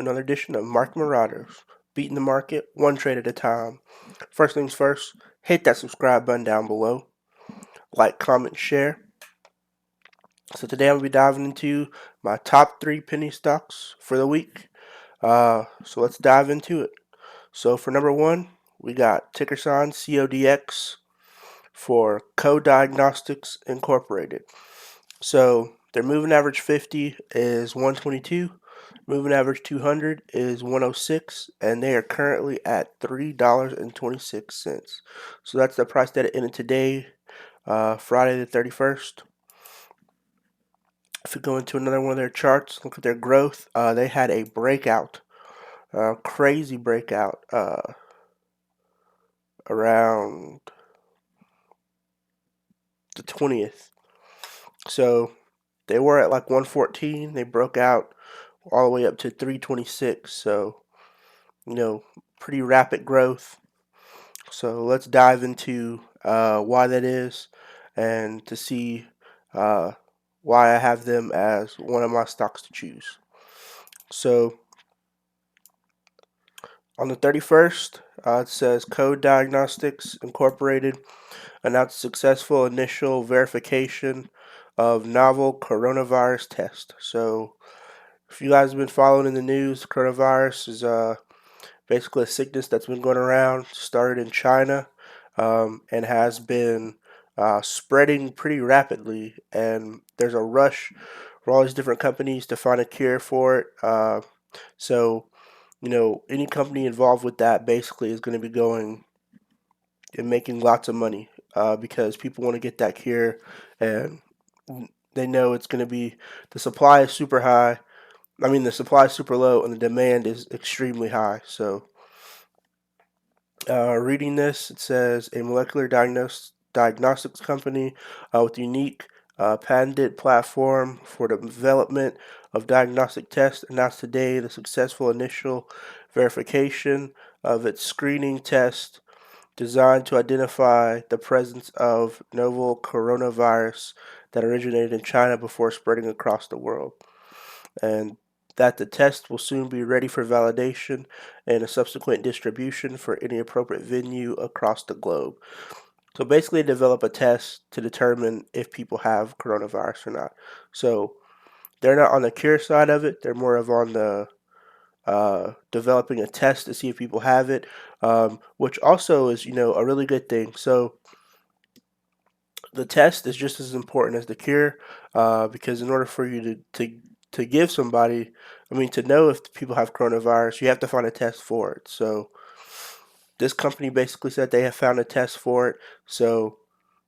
to another edition of Market Marauders, beating the market one trade at a time. First things first, hit that subscribe button down below, like, comment, share. So today I'm going to be diving into my top 3 penny stocks for the week. So let's dive into it. So for number 1, we got ticker sign CODX for Co-Diagnostics Incorporated. So their moving average 50 is 122, moving average 200 is 106, and they are currently at $3.26. So that's the price that it ended today, Friday the 31st. If we go into another one of their charts, look at their growth. They had a breakout, crazy breakout, around the 20th. So they were at like 114. They broke out all the way up to 326. So, pretty rapid growth. So let's dive into why that is and to see why I have them as one of my stocks to choose. So on the 31st, it says Co-Diagnostics Incorporated announced successful initial verification of novel coronavirus test. So if you guys have been following in the news, coronavirus is basically a sickness that's been going around, started in China, and has been spreading pretty rapidly. And there's a rush for all these different companies to find a cure for it. So, any company involved with that basically is going to be going and making lots of money because people want to get that cure, and they know it's going to be, the supply is super high. I mean, the supply is super low and the demand is extremely high. So, reading this, it says a molecular diagnostics company with unique patented platform for the development of diagnostic tests announced today the successful initial verification of its screening test designed to identify the presence of novel coronavirus that originated in China before spreading across the world. And that the test will soon be ready for validation and a subsequent distribution for any appropriate venue across the globe. So basically, develop a test to determine if people have coronavirus or not. So they're not on the cure side of it; they're more of on the developing a test to see if people have it, which also is a really good thing. So the test is just as important as the cure, because in order for you to give somebody, I mean, to know if people have coronavirus, you have to find a test for it. So this company basically said they have found a test for it. So,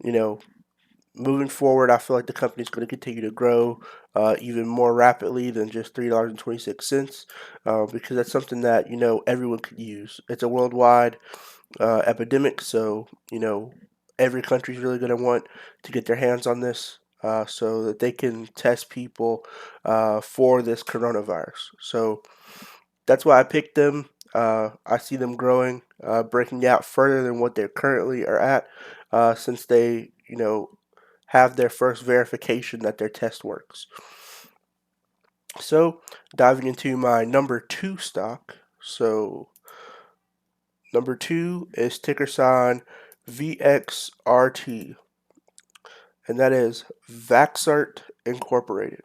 you know, moving forward, I feel like the company is going to continue to grow even more rapidly than just $3.26, because that's something that everyone could use. It's a worldwide epidemic, so every country is really going to want to get their hands on this so that they can test people for this coronavirus. So that's why I picked them. I see them growing, breaking out further than what they currently are at, since they, have their first verification that their test works. So, diving into my number 2 stock. So, number 2 is ticker sign VXRT, and that is Vaxart Incorporated.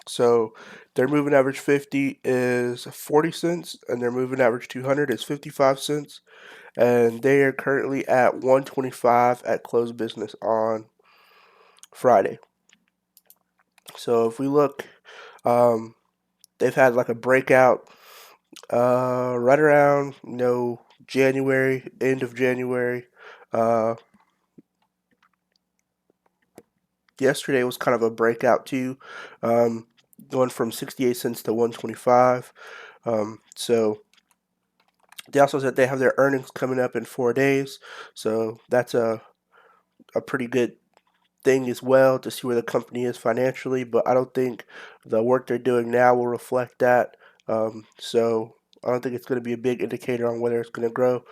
So their moving average 50 is 40 cents, and their moving average 200 is 55 cents, and they are currently at 125 at close business on Friday. So if we look, they've had like a breakout right around January, end of January. Uh, Yesterday was kind of a breakout too, going from 68 cents to 125. So they also said they have their earnings coming up in 4 days, so that's a pretty good thing as well to see where the company is financially. But I don't think the work they're doing now will reflect that. So I don't think it's going to be a big indicator on whether it's going to grow.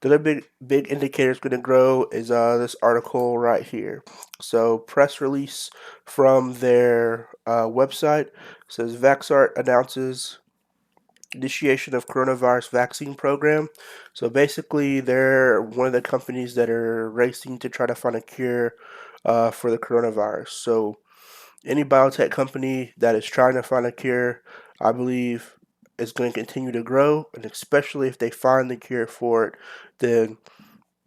The other big indicator is going to grow is this article right here. So press release from their website says Vaxart announces initiation of coronavirus vaccine program. So basically, they're one of the companies that are racing to try to find a cure for the coronavirus. So any biotech company that is trying to find a cure, I believe, is going to continue to grow, and especially if they find the cure for it, then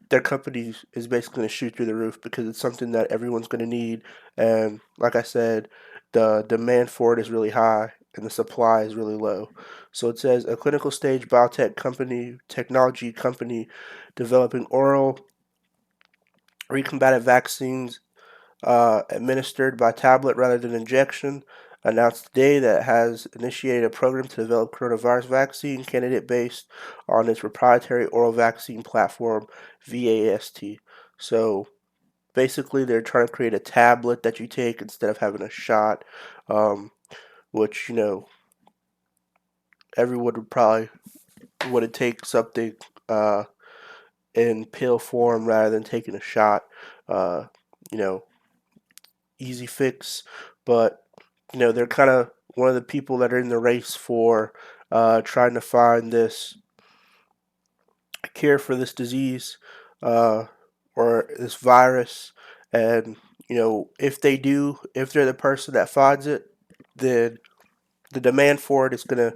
their company is basically going to shoot through the roof because it's something that everyone's going to need. And like I said, the demand for it is really high and the supply is really low. So it says a clinical stage biotech company, technology company developing oral recombatant vaccines administered by tablet rather than injection, announced today that it has initiated a program to develop coronavirus vaccine candidate based on its proprietary oral vaccine platform, VAST. So basically, they're trying to create a tablet that you take instead of having a shot, um, which, everyone would probably want to take something uh, in pill form rather than taking a shot. Uh, you know, easy fix, but they're kind of one of the people that are in the race for trying to find this cure for this disease uh, or this virus. And if they do, if they're the person that finds it, then the demand for it is gonna,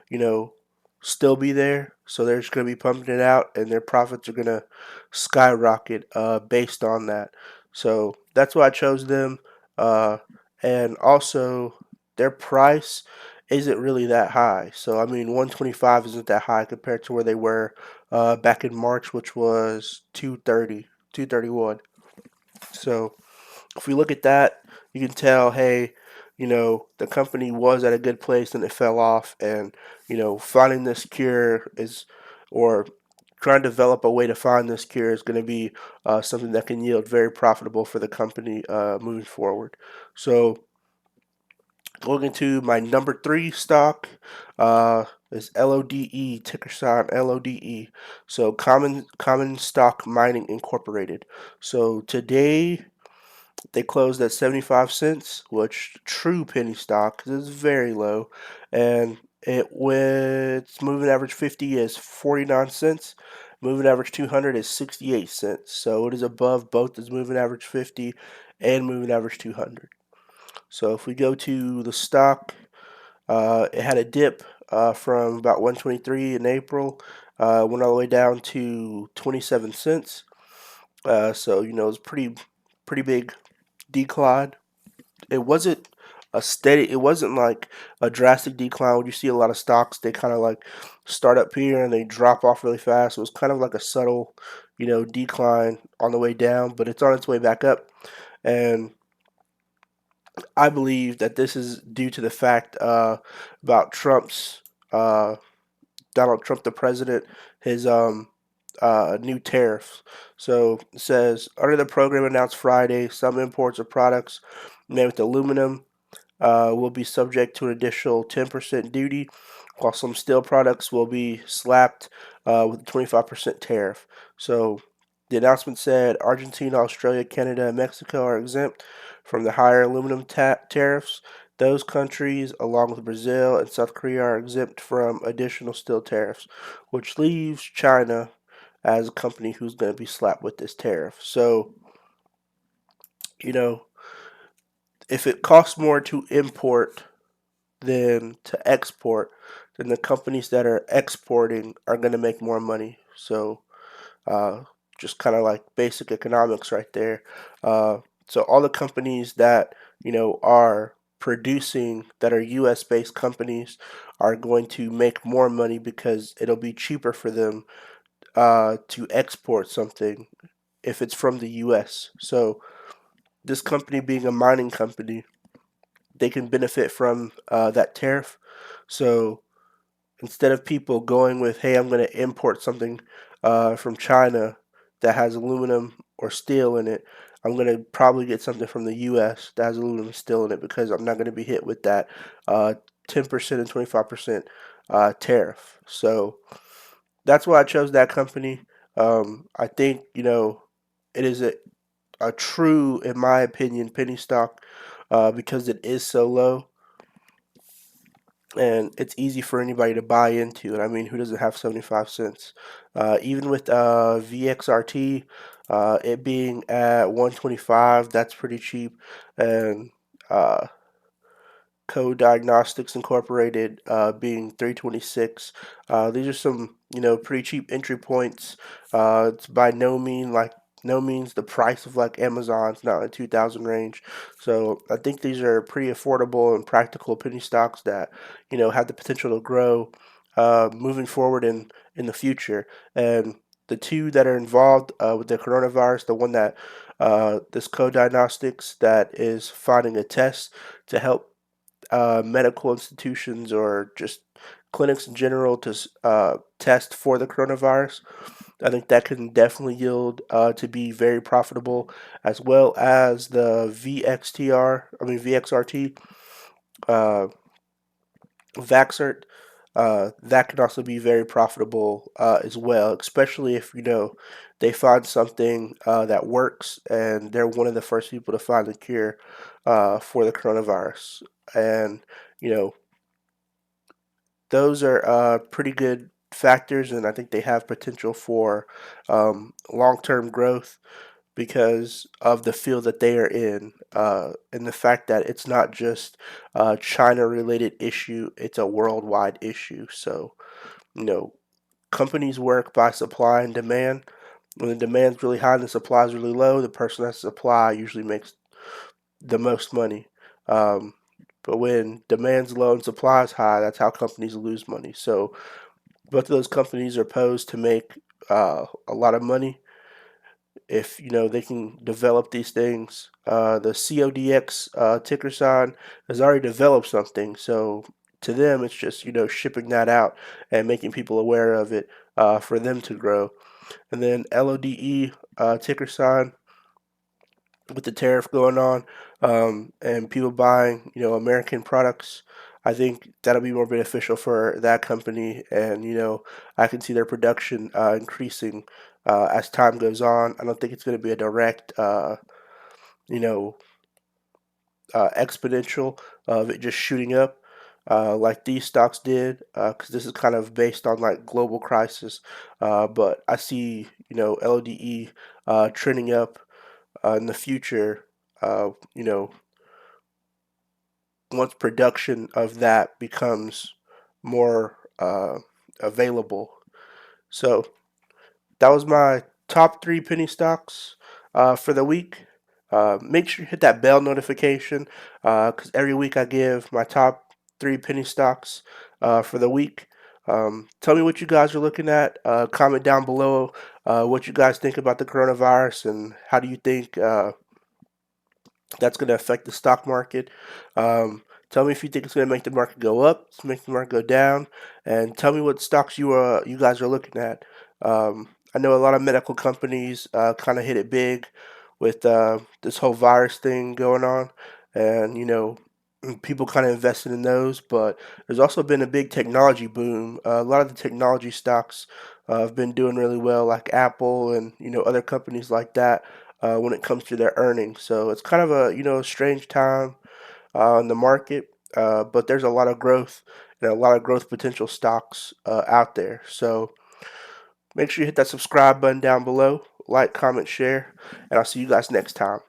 you know, still be there. So they're just gonna be pumping it out, and their profits are gonna skyrocket based on that. So that's why I chose them. Uh, and also, their price isn't really that high. So I mean, 125 isn't that high compared to where they were back in March, which was 230, 231. So if we look at that, you can tell, hey, the company was at a good place and it fell off, and finding this cure is, or trying to develop a way to find this cure is going to be something that can yield very profitable for the company moving forward. So going into my number three stock is LODE, ticker sign LODE. So Common Stock Mining Incorporated. So today they closed at 75 cents, which true penny stock because it's very low, and its moving average 50 is 49 cents. Moving average 200 is 68 cents. So it is above both its moving average 50 and moving average 200. So if we go to the stock, it had a dip from about 123 in April, went all the way down to 27 cents. So it's pretty big decline. It wasn't a steady. It wasn't like a drastic decline. When you see a lot of stocks, they kind of like start up here and they drop off really fast. It was kind of like a subtle, decline on the way down, but it's on its way back up. And I believe that this is due to the fact about Trump's Donald Trump, the president, his new tariffs. So it says under the program announced Friday, some imports of products made with aluminum will be subject to an additional 10% duty, while some steel products will be slapped with a 25% tariff. So the announcement said Argentina, Australia, Canada, and Mexico are exempt from the higher aluminum tariffs. Those countries, along with Brazil and South Korea, are exempt from additional steel tariffs, which leaves China as a company who's going to be slapped with this tariff. So, you know, if it costs more to import than to export, then the companies that are exporting are going to make more money. So, uh, just kind of like basic economics right there. So all the companies that are producing that are U.S. based companies are going to make more money because it'll be cheaper for them to export something if it's from the U.S. So this company being a mining company, they can benefit from that tariff. So instead of people going with, hey, I'm going to import something from China that has aluminum or steel in it, I'm going to probably get something from the U.S. that has aluminum and steel in it because I'm not going to be hit with that 10% and 25% tariff. So that's why I chose that company. I think, it is a true, in my opinion, penny stock because it is so low. and it's easy for anybody to buy into it. I mean, who doesn't have 75 cents? Even with VXRT, it being at 125, that's pretty cheap, and uh, Co-Diagnostics Incorporated being 326. These are some, pretty cheap entry points. It's by no means the price of like Amazon's not in 2000 range. So I think these are pretty affordable and practical penny stocks that, have the potential to grow moving forward in the future. And the two that are involved with the coronavirus, the one that this Co-Diagnostics that is finding a test to help medical institutions or just clinics in general to test for the coronavirus. I think that can definitely yield to be very profitable, as well as the VXRT, uh, Vaxert. That can also be very profitable as well, especially if they find something that works and they're one of the first people to find the cure for the coronavirus. And you know those are pretty good factors, and I think they have potential for long-term growth because of the field that they are in, and the fact that it's not just a China-related issue; it's a worldwide issue. So, you know, companies work by supply and demand. When the demand's really high and the supply is really low, the person that supply usually makes the most money. Um, but when demand's low and supply is high, that's how companies lose money. So both of those companies are posed to make a lot of money if they can develop these things. The CODX ticker sign has already developed something, so to them it's just shipping that out and making people aware of it for them to grow. And then LODE ticker sign with the tariff going on and people buying American products. I think that'll be more beneficial for that company, and I can see their production increasing as time goes on. I don't think it's going to be a direct you know exponential of it just shooting up like these stocks did, because this is kind of based on like global crisis. But I see LODE trending up in the future. Uh, you know, once production of that becomes more available. So that was my top three penny stocks for the week. Make sure you hit that bell notification because every week I give my top three penny stocks for the week. Tell me what you guys are looking at. Comment down below what you guys think about the coronavirus and how do you think that's going to affect the stock market. Tell me if you think it's going to make the market go up, make the market go down, and tell me what stocks you guys are looking at. I know a lot of medical companies kind of hit it big with this whole virus thing going on, and people kind of invested in those. But there's also been a big technology boom. A lot of the technology stocks have been doing really well, like Apple and other companies like that when it comes to their earnings. So it's kind of a strange time in the market, but there's a lot of growth and a lot of growth potential stocks out there. So make sure you hit that subscribe button down below, like, comment, share, and I'll see you guys next time.